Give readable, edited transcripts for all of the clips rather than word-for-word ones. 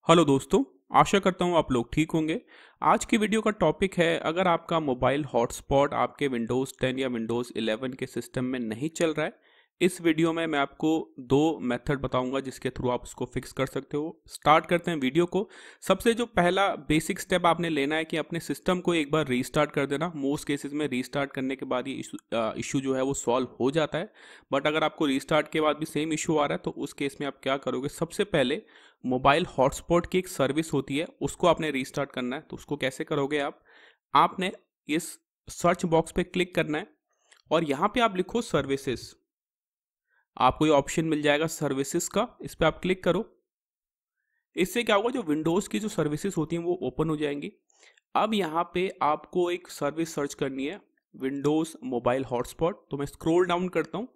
Hello दोस्तों। आशा करता हूँ आप लोग ठीक होंगे। आज की वीडियो का टॉपिक है, अगर आपका मोबाइल हॉटस्पॉट आपके विंडोज़ 10 या विंडोज़ 11 के सिस्टम में नहीं चल रहा है। इस वीडियो में मैं आपको दो मेथड बताऊंगा जिसके थ्रू आप उसको फिक्स कर सकते हो। स्टार्ट करते हैं वीडियो को। सबसे जो पहला बेसिक स्टेप आपने लेना है कि अपने सिस्टम को एक बार रीस्टार्ट कर देना। मोस्ट केसेस में रीस्टार्ट करने के बाद ये इशू जो है वो सॉल्व हो जाता है। बट अगर आपको रीस्टार्ट के बाद भी सेम इशू आ रहा है तो उस केस में आप क्या करोगे, सबसे पहले मोबाइल हॉटस्पॉट की एक सर्विस होती है, उसको आपने रीस्टार्ट करना है। तो उसको कैसे करोगे आप, आपने इस सर्च बॉक्स पे क्लिक करना है और यहाँ पे आप लिखो सर्विसेज। आपको ये ऑप्शन मिल जाएगा सर्विसेज का, इस पे आप क्लिक करो। इससे क्या होगा, जो विंडोज की जो सर्विसेज होती हैं वो ओपन हो जाएंगी। अब यहाँ पे आपको एक सर्विस सर्च करनी है, विंडोज मोबाइल हॉटस्पॉट। तो मैं स्क्रॉल डाउन करता हूँ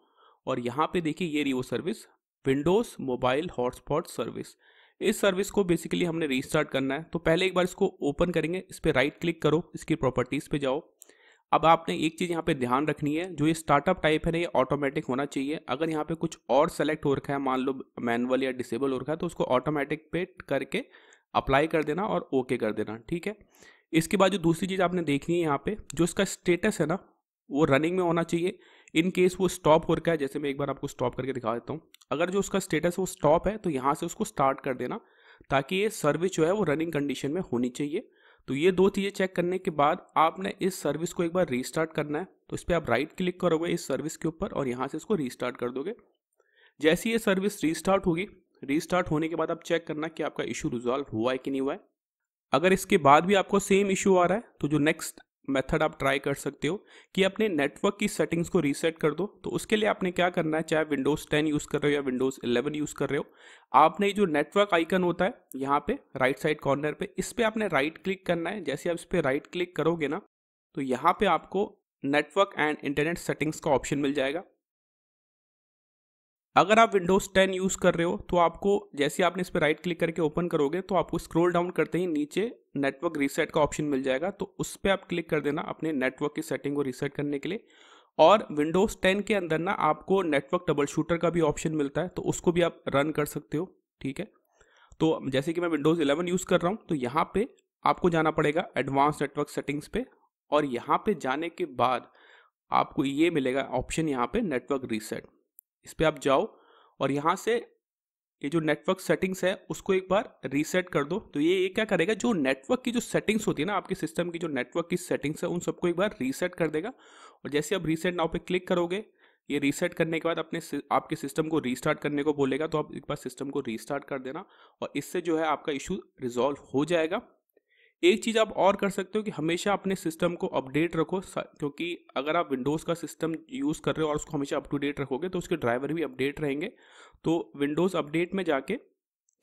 और यहाँ पे देखिए ये रही वो service, Windows mobile hotspot service. इस सर्विस को बेसिकली हमने रीस्टार्ट करना है। तो पहले एक बार इसको ओपन करेंगे, इस पर राइट क्लिक करो, इसकी प्रॉपर्टीज पे जाओ। अब आपने एक चीज़ यहाँ पे ध्यान रखनी है, जो ये स्टार्टअप टाइप है ना, ये ऑटोमेटिक होना चाहिए। अगर यहाँ पे कुछ और सेलेक्ट हो रखा है, मान लो मैनुअल या डिसेबल हो रखा है, तो उसको ऑटोमेटिक पे करके अप्लाई कर देना और ओके कर देना, ठीक है। इसके बाद जो दूसरी चीज़ आपने देखनी है, यहाँ पे जो इसका स्टेटस है ना, वो रनिंग में होना चाहिए। इन केस वो स्टॉप हो रखा है, जैसे मैं एक बार आपको स्टॉप करके दिखा देता हूँ। अगर जो उसका स्टेटस वो स्टॉप है तो यहाँ से उसको स्टार्ट कर देना, ताकि ये सर्विस जो है वो रनिंग कंडीशन में होनी चाहिए। तो ये दो चीज़ें चेक करने के बाद आपने इस सर्विस को एक बार रीस्टार्ट करना है। तो इस पर आप राइट क्लिक करोगे इस सर्विस के ऊपर और यहाँ से इसको रीस्टार्ट कर दोगे। जैसे ये सर्विस रीस्टार्ट होगी, रीस्टार्ट होने के बाद आप चेक करना कि आपका इशू रिजॉल्व हुआ है कि नहीं हुआ है। अगर इसके बाद भी आपको सेम इशू आ रहा है तो जो नेक्स्ट मेथड आप ट्राई कर सकते हो कि अपने नेटवर्क की सेटिंग्स को रीसेट कर दो। तो उसके लिए आपने क्या करना है, चाहे विंडोज़ 10 यूज़ कर रहे हो या विंडोज़ 11 यूज़ कर रहे हो, आपने जो नेटवर्क आइकन होता है यहाँ पे राइट साइड कॉर्नर पे, इस पर आपने राइट क्लिक करना है। जैसे आप इस पर राइट क्लिक करोगे ना, तो यहाँ पे आपको नेटवर्क एंड इंटरनेट सेटिंग्स का ऑप्शन मिल जाएगा। अगर आप विंडोज़ 10 यूज़ कर रहे हो तो आपको, जैसे आपने इस पर राइट क्लिक करके ओपन करोगे, तो आपको स्क्रॉल डाउन करते ही नीचे नेटवर्क रीसेट का ऑप्शन मिल जाएगा। तो उस पर आप क्लिक कर देना अपने नेटवर्क की सेटिंग को रीसेट करने के लिए। और विंडोज़ 10 के अंदर ना आपको नेटवर्क ट्रबल शूटर का भी ऑप्शन मिलता है, तो उसको भी आप रन कर सकते हो, ठीक है। तो जैसे कि मैं विंडोज़ 11 यूज़ कर रहा हूँ, तो यहाँ पे आपको जाना पड़ेगा एडवांस नेटवर्क सेटिंग्स पे, और यहाँ पे जाने के बाद आपको ये मिलेगा ऑप्शन यहाँ पे नेटवर्क रीसेट। इस पर आप जाओ और यहाँ से ये जो नेटवर्क सेटिंग्स है उसको एक बार रीसेट कर दो। तो ये क्या करेगा, जो नेटवर्क की जो सेटिंग्स होती है ना आपके सिस्टम की, जो नेटवर्क की सेटिंग्स है उन सबको एक बार रीसेट कर देगा। और जैसे आप रीसेट नाउ पे क्लिक करोगे, ये रीसेट करने के बाद आपके सिस्टम को रीस्टार्ट करने को बोलेगा। तो आप एक बार सिस्टम को रीस्टार्ट कर देना और इससे जो है आपका इशू रिजॉल्व हो जाएगा। एक चीज़ आप और कर सकते हो कि हमेशा अपने सिस्टम को अपडेट रखो, क्योंकि अगर आप विंडोज़ का सिस्टम यूज़ कर रहे हो और उसको हमेशा अप टू डेट रखोगे तो उसके ड्राइवर भी अपडेट रहेंगे। तो विंडोज़ अपडेट में जाके,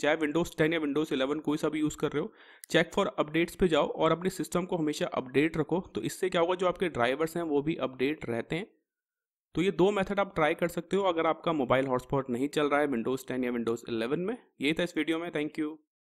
चाहे विंडोज़ 10 या विंडोज़ 11 कोई सा भी यूज़ कर रहे हो, चेक फॉर अपडेट्स पे जाओ और अपने सिस्टम को हमेशा अपडेट रखो। तो इससे क्या होगा, जो आपके ड्राइवर्स हैं वो भी अपडेट रहते हैं। तो ये दो मेथड आप ट्राई कर सकते हो अगर आपका मोबाइल हॉटस्पॉट नहीं चल रहा है विंडोज़ 10 या विंडोज़ 11 में। ये था इस वीडियो में। Thank you.